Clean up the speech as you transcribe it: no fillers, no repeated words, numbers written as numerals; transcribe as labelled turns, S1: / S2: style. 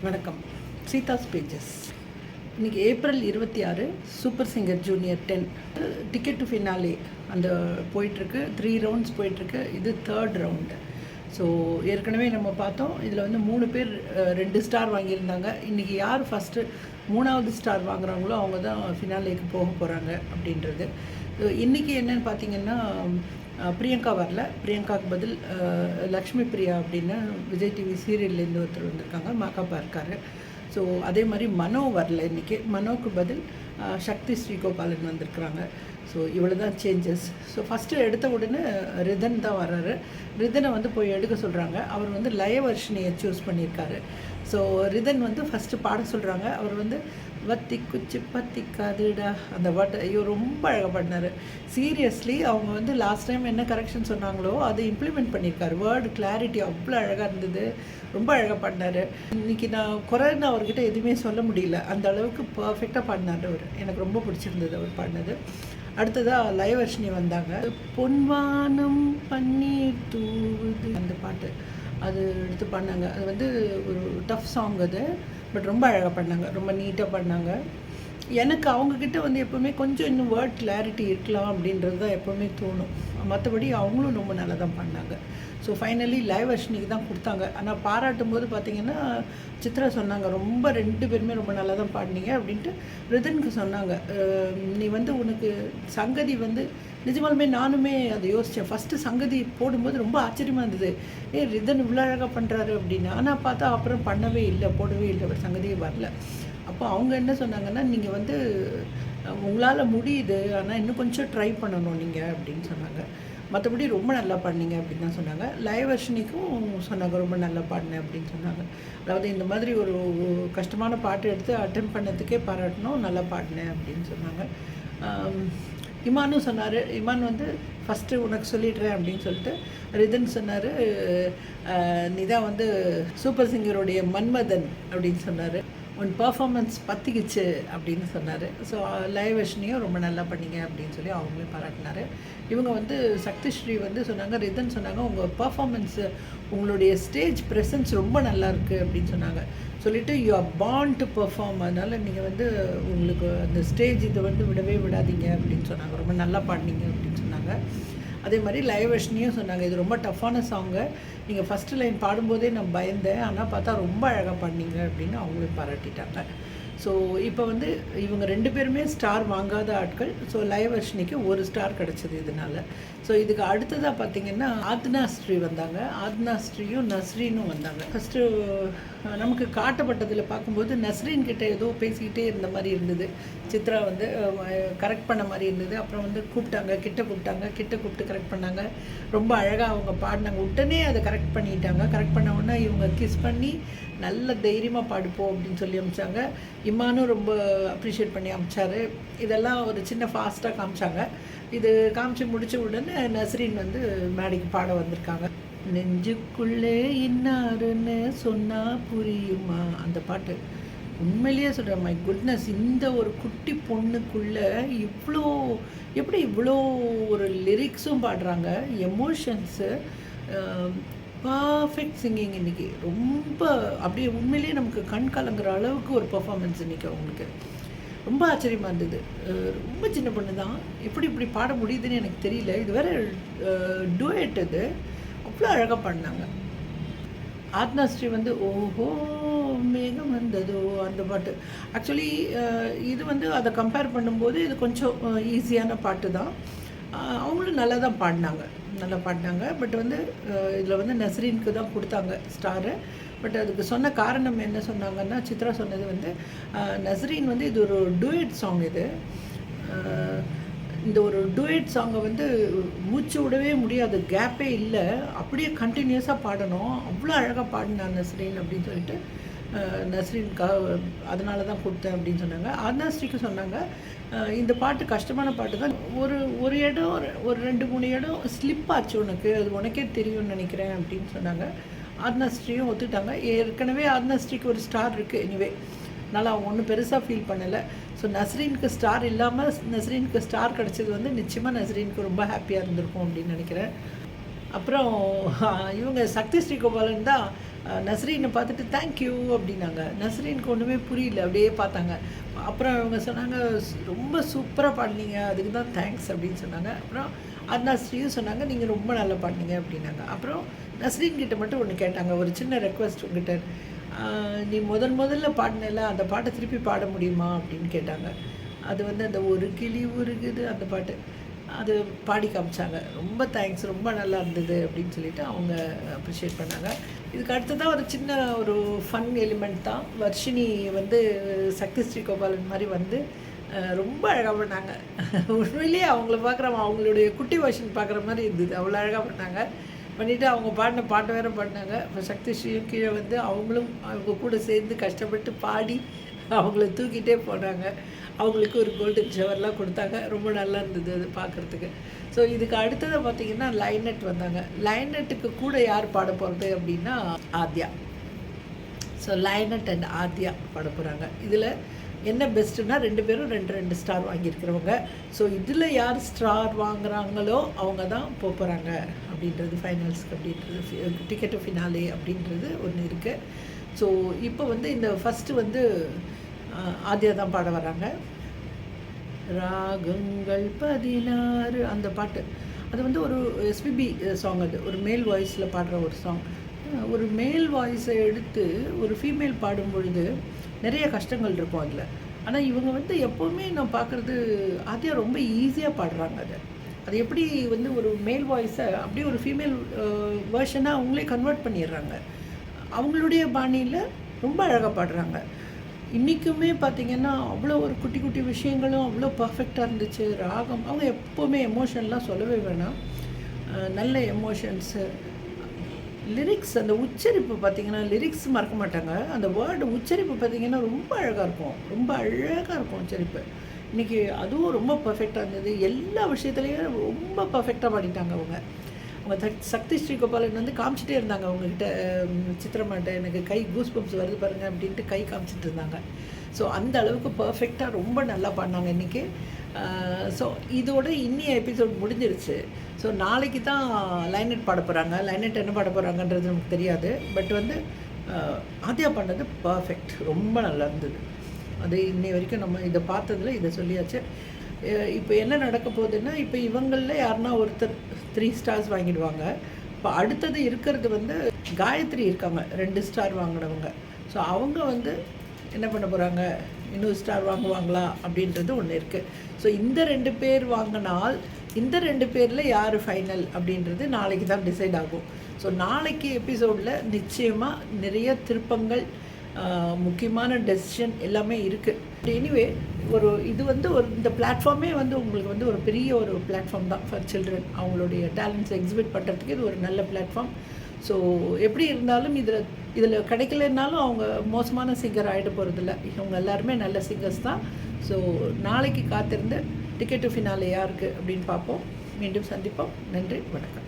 S1: வணக்கம். சீதாஸ் பேஜஸ். இன்றைக்கி April 26 super singer junior 10 ticket to finale அந்த போயிட்டுருக்கு. 3 ரவுண்ட்ஸ் போயிட்டுருக்கு. இது 3rd ரவுண்டு. ஸோ ஏற்கனவே நம்ம பார்த்தோம், இதில் வந்து 3 பேர் 2 ஸ்டார் வாங்கியிருந்தாங்க. இன்றைக்கி யார் ஃபஸ்ட்டு 3வது ஸ்டார் வாங்குகிறாங்களோ அவங்க தான் ஃபினாலேக்கு போக போகிறாங்க அப்படின்றது. இன்றைக்கி என்னென்னு பார்த்தீங்கன்னா, பிரியங்கா வரல. பிரியங்காவுக்கு பதில் லக்ஷ்மி பிரியா அப்படின்னு விஜய் டிவி சீரியல்லேருந்து ஒருத்தர் வந்திருக்காங்க, மாக்காப்பா இருக்கார். ஸோ அதே மாதிரி மனோ வரல இன்றைக்கி. மனோவுக்கு பதில் சக்தி ஸ்ரீகோபாலன் வந்திருக்கிறாங்க. ஸோ இவ்வளோ தான் சேஞ்சஸ். ஸோ ஃபஸ்ட்டு எடுத்த உடனே ரிதன் தான் வர்றாரு. ரிதனை வந்து போய் எடுக்க சொல்கிறாங்க. அவர் வந்து லய வர்ஷினியை சூஸ் பண்ணியிருக்காரு. ஸோ ரிதன் வந்து ஃபஸ்ட்டு பாட சொல்கிறாங்க. அவர் வந்து வத்தி குச்சி பத்திக்காதுடா அந்த பாட்டு ஐயோ ரொம்ப அழகாக பாடினார். சீரியஸ்லி அவங்க வந்து லாஸ்ட் டைம் என்ன கரெக்ஷன் சொன்னாங்களோ அதை இம்ப்ளிமெண்ட் பண்ணியிருக்காரு. வேர்டு கிளாரிட்டி அவ்வளோ அழகாக இருந்தது. ரொம்ப அழகாக பாடினார். இன்றைக்கி நான் குறைன்னு அவர்கிட்ட எதுவுமே சொல்ல முடியல. அந்த அளவுக்கு பர்ஃபெக்டாக பாடினார் அவர். எனக்கு ரொம்ப பிடிச்சிருந்தது அவர் பாடினது. அடுத்ததாக லயவர்ஷினி வந்தாங்க. பொன்வானம் பன்னீர் தூவுது அந்த பாட்டு அது எடுத்து பண்ணாங்க. அது வந்து ஒரு டஃப் சாங் அது. பட் ரொம்ப அழகாக பண்ணாங்க, ரொம்ப நீட்டாக பண்ணாங்க. எனக்கு அவங்கக்கிட்ட வந்து எப்போவுமே கொஞ்சம் இன்னும் வேர்ட் கிளாரிட்டி இருக்கலாம் அப்படின்றது தான் எப்போவுமே தோணும். மற்றபடி அவங்களும் ரொம்ப நல்லா தான் பண்ணாங்க. ஸோ ஃபைனலி லைவ் வர்ஷனிக்கு தான் கொடுத்தாங்க. ஆனால் பாராட்டும் போது பார்த்திங்கன்னா சித்ரா சொன்னாங்க, ரொம்ப 2 பேருமே ரொம்ப நல்லா தான் பாடினீங்க அப்படின்ட்டு ரிதனுக்கு சொன்னாங்க. நீ வந்து உனக்கு சங்கதி வந்து நிஜமாலுமே நானுமே அதை யோசித்தேன். ஃபஸ்ட்டு சங்கதி போடும்போது ரொம்ப ஆச்சரியமாக இருந்தது. ரிதன் இவ்வளோ அழகாக பண்ணுறாரு அப்படின்னு. ஆனால் பார்த்தா அப்புறம் பண்ணவே இல்லை, போடவே இல்லை, ஒரு சங்கதியே வரல. அப்போ அவங்க என்ன சொன்னாங்கன்னா, நீங்கள் வந்து உங்களால் முடியுது, ஆனால் இன்னும் கொஞ்சம் ட்ரை பண்ணணும் நீங்கள் அப்படின்னு சொன்னாங்க. மற்றபடி ரொம்ப நல்லா பாடினீங்க அப்படின்னு தான் சொன்னாங்க. லைவ் வர்ஷனிக்கும் சொன்னாங்க ரொம்ப நல்லா பாடினேன் அப்படின்னு சொன்னாங்க. அதாவது இந்த மாதிரி ஒரு கஷ்டமான பாட்டு எடுத்து அட்டெம்ப்ட் பண்ணதுக்கே பாராட்டணும், நல்லா பாடினேன் அப்படின்னு சொன்னாங்க. இமானும் சொன்னார். இமான் வந்து ஃபஸ்ட்டு உனக்கு சொல்லிடுறேன் அப்படின்னு சொல்லிட்டு ரிதன் சொன்னார், நீ தான் வந்து சூப்பர் சிங்கருடைய மன்மதன் அப்படின்னு சொன்னார். உன் பர்ஃபார்மன்ஸ் பற்றிக்கிச்சு அப்படின்னு சொன்னார். ஸோ லைவ் வெர்ஷனையும் ரொம்ப நல்லா பண்ணீங்க அப்படின்னு சொல்லி அவங்களே பாராட்டினார். இவங்க வந்து சக்திஸ்ரீ வந்து சொன்னாங்க, ரிதன் சொன்னாங்க, உங்கள் பர்ஃபார்மன்ஸு உங்களுடைய ஸ்டேஜ் ப்ரெசன்ஸ் ரொம்ப நல்லாயிருக்கு அப்படின்னு சொன்னாங்க. சொல்லிவிட்டு you are born to perform, அதனால் நீங்கள் வந்து உங்களுக்கு அந்த ஸ்டேஜ் இதை வந்து விடவே விடாதீங்க அப்படின்னு சொன்னாங்க. ரொம்ப நல்லா பாடினீங்க அப்படின்னு சொன்னாங்க. அதே மாதிரி லைவ் வெர்ஷனையும் சொன்னாங்க, இது ரொம்ப டஃப்பான சாங்கு, நீங்கள் ஃபஸ்ட்டு லைன் பாடும்போதே நான் பயந்தேன், ஆனால் பார்த்தா ரொம்ப அழகாக பாடினீங்க அப்படின்னு அவங்களும் பாராட்டிட்டாங்க. ஸோ இப்போ வந்து இவங்க 2 பேருமே ஸ்டார் வாங்காத ஆட்கள். ஸோ லைவ் வர்ஷனிக்கு 1 ஸ்டார் கிடச்சிது இதனால். ஸோ இதுக்கு அடுத்ததாக பார்த்திங்கன்னா ஆத்னா ஸ்ரீ வந்தாங்க. ஆத்னா ஸ்ரீயும் நஸ்ரீனும் வந்தாங்க. ஃபஸ்ட்டு நமக்கு காட்டப்பட்டதில் பார்க்கும்போது நஸ்ரீன் கிட்டே ஏதோ பேசிக்கிட்டே இருந்த மாதிரி இருந்தது. சித்ரா வந்து கரெக்ட் பண்ண மாதிரி இருந்தது. அப்புறம் வந்து கூப்பிட்டாங்க, கிட்ட கூப்பிட்டு கரெக்ட் பண்ணாங்க. ரொம்ப அழகாக அவங்க பாடினாங்க. உடனே அதை கரெக்ட் பண்ணிட்டாங்க. கரெக்ட் பண்ண உடனே இவங்க கிஸ் பண்ணி நல்ல தைரியமாக பாடுப்போம் அப்படின்னு சொல்லி அமிச்சாங்க. இம்மானும் ரொம்ப அப்ரிஷியேட் பண்ணி அமிச்சார். இதெல்லாம் ஒரு சின்ன ஃபாஸ்ட்டாக காமிச்சாங்க. இது காமிச்சு முடித்த உடனே நஸ்ரீன் வந்து மேடைக்கு பாட வந்திருக்காங்க. நெஞ்சுக்குள்ளே இன்னாருன்னு சொன்னால் புரியுமா அந்த பாட்டு. உண்மையிலேயே சொல்கிறேன், மை குட்னஸ், இந்த ஒரு குட்டி பொண்ணுக்குள்ளே எப்படி இவ்வளோ ஒரு லிரிக்ஸும் பாடுறாங்க, எமோஷன்ஸு, பர்ஃபெக்ட் சிங்கிங். இன்றைக்கி ரொம்ப அப்படியே உண்மையிலேயே நமக்கு கண் கலங்குற அளவுக்கு ஒரு பர்ஃபார்மன்ஸ் இன்றைக்கி அவங்களுக்கு. ரொம்ப ஆச்சரியமாக இருந்தது. ரொம்ப சின்ன பொண்ணு தான், இப்படி பாட முடியுதுன்னு எனக்கு தெரியல. இது வேறு டூயட், இது அவ்வளோ அழகாக பாடினாங்க. ஆத்னா ஸ்ரீ வந்து ஓஹோ மேகம் வந்ததோ அந்த பாட்டு. ஆக்சுவலி இது வந்து அதை கம்பேர் பண்ணும்போது இது கொஞ்சம் ஈஸியான பாட்டு தான். அவங்களும் நல்லா தான் பாடினாங்க, நல்லா பாடினாங்க. பட் வந்து இதில் வந்து நஸ்ரீனுக்கு தான் கொடுத்தாங்க ஸ்டாரு. பட் அதுக்கு சொன்ன காரணம் என்ன சொன்னாங்கன்னா, சித்ரா சொன்னது வந்து நஸ்ரீன் வந்து இது ஒரு டூயட் சாங். இது இந்த ஒரு டூயட் சாங்கை வந்து மூச்சு விடவே முடியாது, கேப்பே இல்லை, அப்படியே கண்டினியூஸாக பாடணும். அவ்வளோ அழகாக பாடினான் நஸ்ரீன் அப்படின்னு சொல்லிட்டு நஸ்ரீனுக்காக அதனால தான் கொடுத்தேன் அப்படின்னு சொன்னாங்க. ஆத்னாஸ்ரீக்கு சொன்னாங்க, இந்த பாட்டு கஷ்டமான பாட்டு தான், ஒரு இடம் ஒரு 2-3 இடம் ஸ்லிப் ஆச்சு உனக்கு, அது உனக்கே தெரியும்னு நினைக்கிறேன் அப்படின்னு சொன்னாங்க. ஆத்னாஸ்ரீயும் ஒத்துட்டாங்க. ஏற்கனவே ஆத்னாஸ்ரீக்கு ஒரு ஸ்டார் இருக்குது. எனிவே அதனால் அவங்க ஒன்றும் பெருசாக ஃபீல் பண்ணலை. ஸோ நஸ்ரீனுக்கு ஸ்டார் இல்லாமல் நஸ்ரீனுக்கு ஸ்டார் கிடச்சது வந்து நிச்சயமாக நஸ்ரீனுக்கு ரொம்ப ஹாப்பியாக இருந்திருக்கும் அப்படின்னு நினைக்கிறேன். அப்புறம் இவங்க சக்தி ஸ்ரீகோபாலன் தான் நஸ்ரீனை பார்த்துட்டு தேங்க்யூ அப்படின்னாங்க. நஸ்ரீனுக்கு ஒன்றுமே புரியல, அப்படியே பார்த்தாங்க. அப்புறம் அவங்க சொன்னாங்க, ரொம்ப சூப்பராக பாடினீங்க, அதுக்கு தான் தேங்க்ஸ் அப்படின்னு சொன்னாங்க. அப்புறம் நஸ்ரீயும் சொன்னாங்க, நீங்கள் ரொம்ப நல்லா பாடினீங்க அப்படின்னாங்க. அப்புறம் நஸ்ரீன் கிட்ட மட்டும் ஒன்று கேட்டாங்க, ஒரு சின்ன ரெக்வஸ்ட் உங்ககிட்ட, நீ முதல்ல பாடினல அந்த பாட்டை திருப்பி பாட முடியுமா அப்படின்னு கேட்டாங்க. அது வந்து அந்த ஒரு கிளி உருகுது அந்த பாட்டு, அது பாடி காமிச்சாங்க. ரொம்ப தேங்க்ஸ், ரொம்ப நல்லா இருந்தது அப்படின்னு சொல்லிட்டு அவங்க அப்ரிஷியேட் பண்ணாங்க. இதுக்கு அடுத்ததான் ஒரு சின்ன ஒரு ஃபன் எலிமெண்ட் தான். வர்ஷினி வந்து சக்தி ஸ்ரீ கோபாலன் மாதிரி வந்து ரொம்ப அழகாக பண்ணாங்க. உண்மையிலேயே அவங்கள அவங்களுடைய குட்டி வருஷன் பார்க்குற மாதிரி இருந்தது. அவ்வளோ அழகாக பண்ணாங்க. பண்ணிவிட்டு அவங்க பாடின பாட்டு வேறு பாடினாங்க. இப்போ சக்தி ஸ்ரீயும் கீழே வந்து அவங்களும் அவங்க கூட சேர்ந்து கஷ்டப்பட்டு பாடி அவங்கள தூக்கிட்டே போனாங்க. அவங்களுக்கு ஒரு கோல்டன் ஷவர்லாம் கொடுத்தாங்க. ரொம்ப நல்லா இருந்தது அது பார்க்குறதுக்கு. ஸோ இதுக்கு அடுத்ததை பார்த்திங்கன்னா லைனட் வந்தாங்க. லைனட்டுக்கு கூட யார் பாட போகிறது அப்படின்னா Adhya. So lined and Adhya பாட போகிறாங்க. இதில் என்ன பெஸ்ட்டுன்னா 2 பேரும் 2 ஸ்டார் வாங்கியிருக்கிறவங்க. ஸோ இதில் யார் ஸ்டார் வாங்குகிறாங்களோ அவங்க தான் போகிறாங்க அப்படின்றது ஃபைனல்ஸ்க்கு, அப்படின்றது டிக்கெட்டு ஃபினாலே அப்படின்றது ஒன்று இருக்குது. ஸோ இப்போ வந்து இந்த ஃபஸ்ட்டு வந்து ஆத்யா தான் பாட வராங்க. ராகங்கள் 16 அந்த பாட்டு, அது வந்து ஒரு எஸ்பிபி சாங். அது ஒரு மேல் வாய்ஸில் பாடுற ஒரு சாங். ஒரு மேல் வாய்ஸை எடுத்து ஒரு ஃபீமேல் பாடும் பொழுது நிறைய கஷ்டங்கள் இருக்கும் அதில். ஆனால் இவங்க வந்து எப்போவுமே நான் பார்க்குறது ஆத்யா ரொம்ப ஈஸியாக பாடுறாங்க. அது எப்படி வந்து ஒரு மேல் வாய்ஸை அப்படியே ஒரு ஃபீமேல் வேர்ஷனாக அவங்களே கன்வெர்ட் பண்ணிடுறாங்க. அவங்களுடைய பாணியில் ரொம்ப அழகாக பாடுறாங்க. இன்றைக்குமே பார்த்திங்கன்னா அவ்வளோ ஒரு குட்டி குட்டி விஷயங்களும் அவ்வளோ பர்ஃபெக்டாக இருந்துச்சு. ராகம், அவங்க எப்போவுமே எமோஷன்லாம் சொல்லவே வேணாம், நல்ல எமோஷன்ஸு. லிரிக்ஸ், அந்த உச்சரிப்பு பார்த்திங்கன்னா லிரிக்ஸ் மறக்க மாட்டாங்க. அந்த வேர்டு உச்சரிப்பு பார்த்திங்கன்னா ரொம்ப அழகாக இருக்கும், ரொம்ப அழகாக இருக்கும் உச்சரிப்பு. இன்றைக்கி அதுவும் ரொம்ப பர்ஃபெக்டாக இருந்தது. எல்லா விஷயத்துலேயும் ரொம்ப பர்ஃபெக்டாக பாடிட்டாங்க அவங்க. சக்தி ஸ்ரீ கோபாலன் வந்து காமிச்சிட்டே இருந்தாங்க அவங்கக்கிட்ட, சித்திரமாட்ட எனக்கு கை கூஸ் பம்ப்ஸ் வருது பாருங்கள் அப்படின்ட்டு கை காமிச்சிட்டு இருந்தாங்க. ஸோ அந்த அளவுக்கு பர்ஃபெக்டாக ரொம்ப நல்லா பாடினாங்க இன்றைக்கி. ஸோ இதோட இன்னிய எபிசோட் முடிஞ்சிருச்சு. ஸோ நாளைக்கு தான் லைனட் பாட போகிறாங்க. லைனட் என்ன பாட போகிறாங்கன்றது நமக்கு தெரியாது. பட் வந்து ஆத்யா பண்ணது பர்ஃபெக்ட், ரொம்ப நல்லா இருந்தது. அது இன்னை வரைக்கும் நம்ம இதை பார்த்ததில் இதை சொல்லியாச்சு. இப்போ என்ன நடக்க போகுதுன்னா, இப்போ இவங்களில் யாருன்னா ஒருத்தர் 3 ஸ்டார்ஸ் வாங்கிடுவாங்க. இப்போ அடுத்தது இருக்கிறது வந்து காயத்ரி இருக்காங்க, 2 ஸ்டார் வாங்கினவங்க. ஸோ அவங்க வந்து என்ன பண்ண போகிறாங்க, இன்னொரு ஸ்டார் வாங்குவாங்களா அப்படின்றது ஒன்று இருக்குது. ஸோ இந்த 2 பேர் வாங்கினால் இந்த 2 பேரில் யார் ஃபைனல் அப்படின்றது நாளைக்கு தான் டிசைட் ஆகும். ஸோ நாளைக்கு எபிசோடில் நிச்சயமாக நிறைய திருப்பங்கள், முக்கியமான டெசிஷன் எல்லாமே இருக்குது. எனிவே இது வந்து இந்த பிளாட்ஃபார்மே வந்து உங்களுக்கு வந்து ஒரு பெரிய ஒரு பிளாட்ஃபார்ம் தான் ஃபார் சில்ட்ரன். அவங்களுடைய டேலண்ட்ஸ் எக்ஸிபிட் பண்ணுறதுக்கு இது ஒரு நல்ல பிளாட்ஃபார்ம். ஸோ எப்படி இருந்தாலும் இதில் கிடைக்கலனாலும் அவங்க மோசமான சிங்கர் ஆகிட போகிறதில்ல. இவங்க எல்லாருமே நல்ல சிங்கர்ஸ் தான். ஸோ நாளைக்கு காத்திருந்து டிக்கெட்டு ஃபினாலே யாருக்கு அப்படின்னு பார்ப்போம். மீண்டும் சந்திப்போம். நன்றி, வணக்கம்.